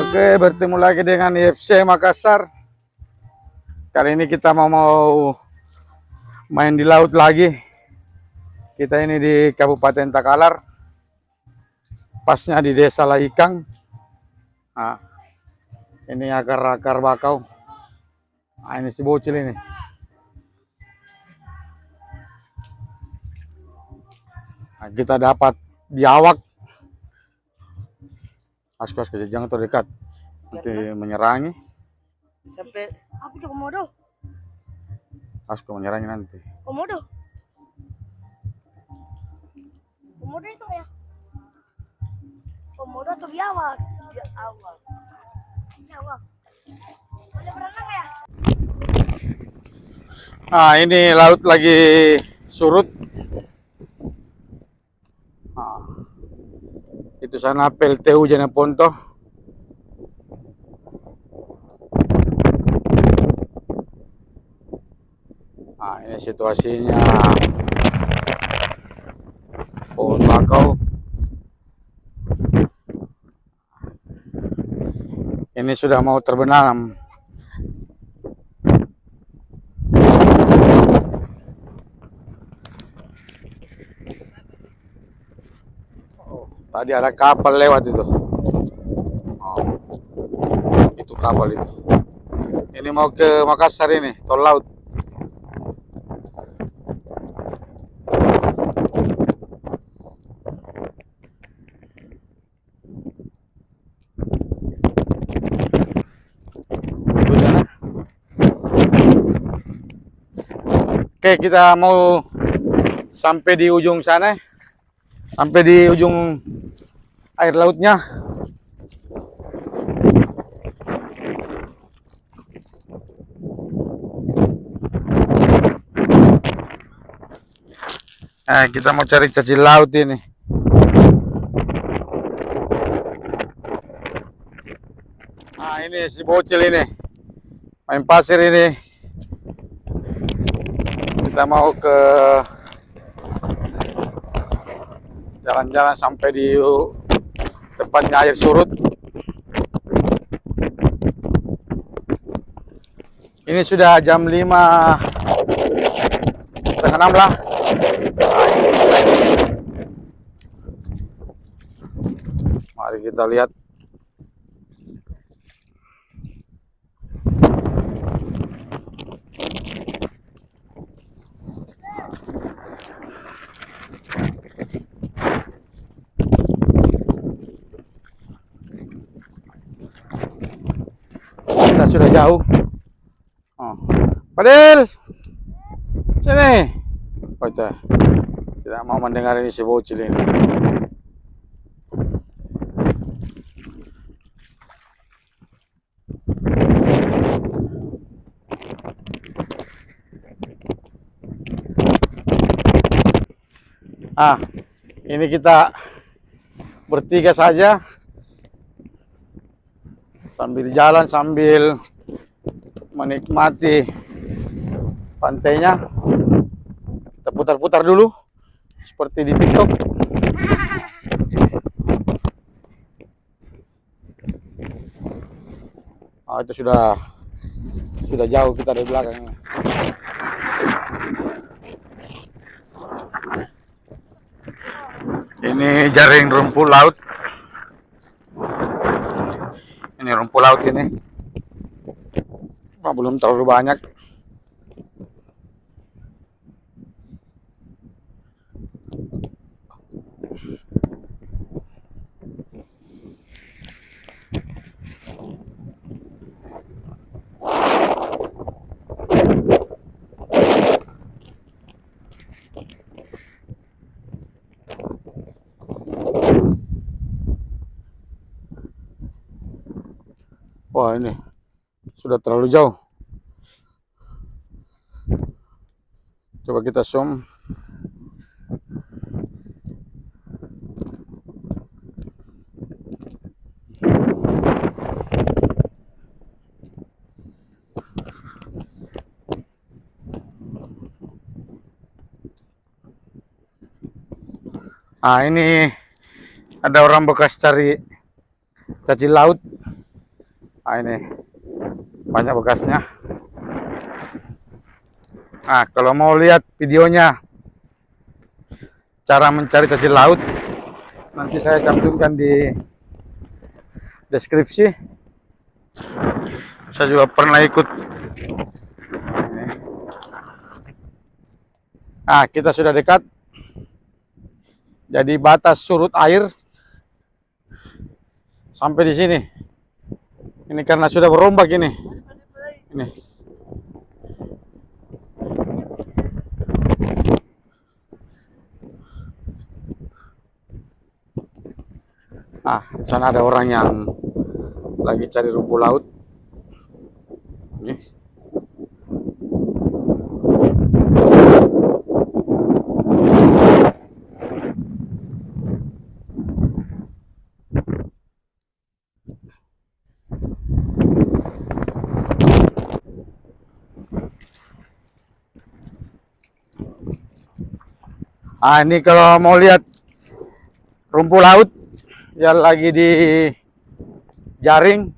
Oke, bertemu lagi dengan IFC Makassar. Kali ini kita mau main di laut lagi. Kita ini di Kabupaten Takalar, pasnya di Desa Laikang. Nah, ini akar-akar bakau. Nah, ini si bocil ini. Nah, kita dapat biawak. Asko jangan terdekat, nanti menyerangi. Sampai apa itu komodo? Asko menyerangi nanti. Komodo. Komodo itu ya? Komodo atau biawak? Biawak. Biawak. Boleh berenang ya? Nah, ini laut lagi surut. Nah, itu sana PLTU Jeneponto. Nah, ini situasinya pohon bakau. Ini sudah mau terbenam. Tadi ada kapal lewat itu. Oh, itu kapal itu. Ini mau ke Makassar ini, tol laut. Oke, kita mau sampai di ujung sana. Sampai di ujung air lautnya. Kita mau cari cacing laut ini. Nah, ini si bocil ini. Main pasir ini. Kita mau ke jalan-jalan sampai di tempatnya air surut. Ini sudah jam 5:30 lah. Mari kita lihat. Kita sudah jauh. Oh. Padel, sini. Oh, itu. Tidak mau mendengar ini si bocil ini. Ini kita bertiga saja. Sambil jalan, sambil menikmati pantainya. Kita putar-putar dulu seperti di TikTok. Itu sudah jauh kita dari belakang. Ini jaring rumput laut. Ini rumput laut ini. Belum terlalu banyak. Wah, ini sudah terlalu jauh. Coba kita zoom. Ini ada orang bekas cari cacing laut. Nah, ini banyak bekasnya. Nah, kalau mau lihat videonya cara mencari cacing laut, nanti saya cantumkan di deskripsi. Saya juga pernah ikut. Nah, kita sudah dekat. Jadi batas surut air sampai di sini. Ini karena sudah berombak ini. Ini. Ah, di sana ada orang yang lagi cari rumput laut. Ini. Ah, ini kalau mau lihat rumput laut yang lagi di jaring.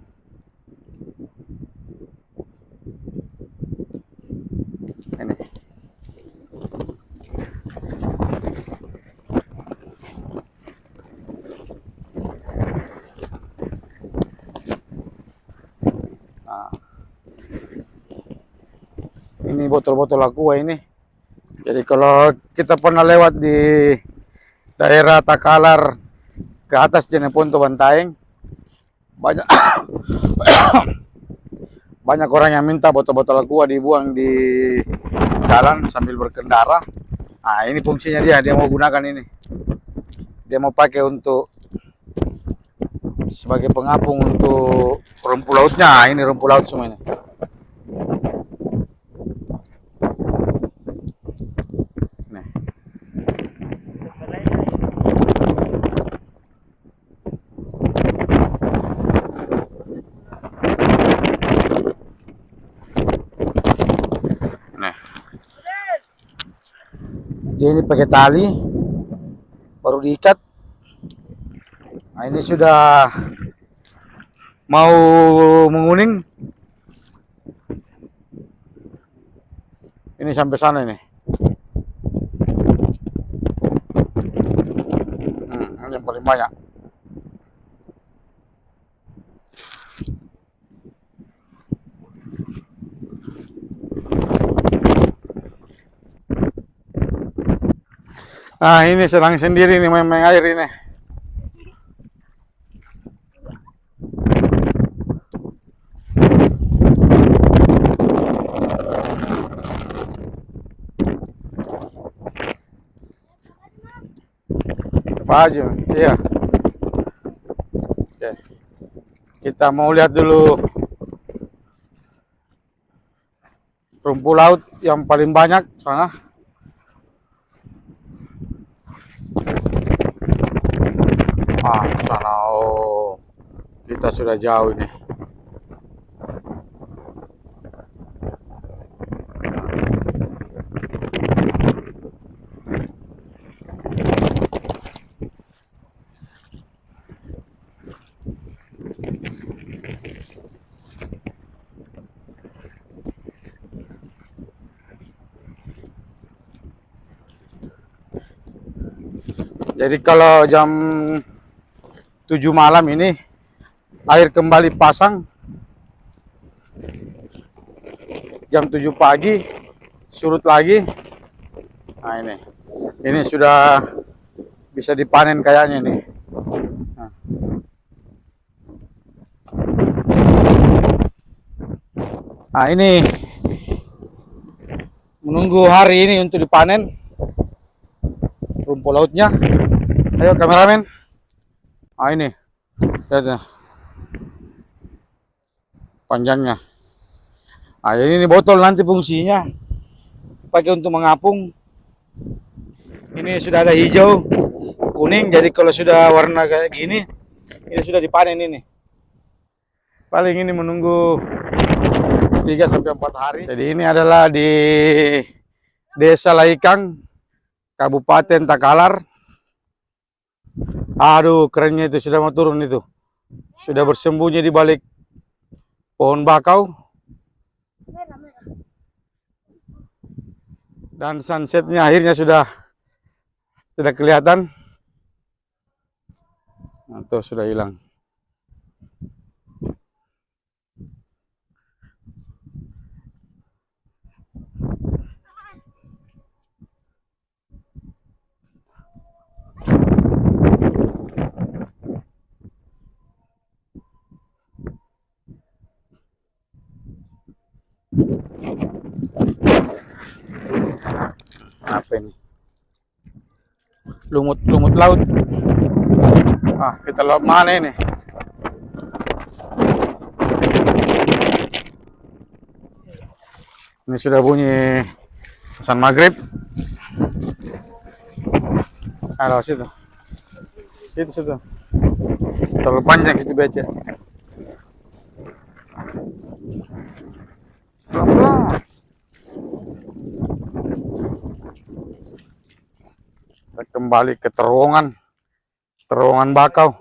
Ini. Nah. Ini botol-botol aqua ini. Jadi kalau kita pernah lewat di daerah Takalar ke atas Jeneponto Bantaeng, banyak banyak orang yang minta botol-botol aqua dibuang di jalan sambil berkendara. Nah, ini fungsinya dia mau gunakan ini. Dia mau pakai untuk sebagai pengapung untuk rumput lautnya. Ini rumput laut semua ini. Nih. Nih. Dia ini pakai tali baru diikat. Nah, ini sudah mau menguning. Ini sampai sana ini. Ini yang paling banyak. Nah, ini sedang sendiri nih main-main air ini. Apa aja? Iya. Oke. Kita mau lihat dulu rumput laut yang paling banyak sana. Ah, sana. Oh, kita sudah jauh ini. Jadi kalau jam 7 malam ini air kembali pasang. Jam 7 pagi surut lagi. Nah, ini sudah bisa dipanen kayaknya nih. Nah, ini menunggu hari ini untuk dipanen rumput lautnya. Ayo kameramen. Ah, ini lihat ya, panjangnya. Ah, ini botol nanti fungsinya pakai untuk mengapung. Ini sudah ada hijau, kuning. Jadi kalau sudah warna kayak gini, ini sudah dipanen ini. Paling ini menunggu 3 sampai 4 hari. Jadi ini adalah di Desa Laikang, Kabupaten Takalar. Aduh, kerennya itu sudah mau turun itu. Sudah bersembunyi di balik pohon bakau. Merah, merah. Dan sunsetnya akhirnya sudah tidak kelihatan. Nah, tuh sudah hilang. Apa ini? Lumut-lumut laut. Ah, kita lewat mana ini? Ini sudah bunyi azan maghrib. Ada situ. Situ. Terlalu panjang situ baca. Pelan-pelan. Kita kembali ke terowongan bakau.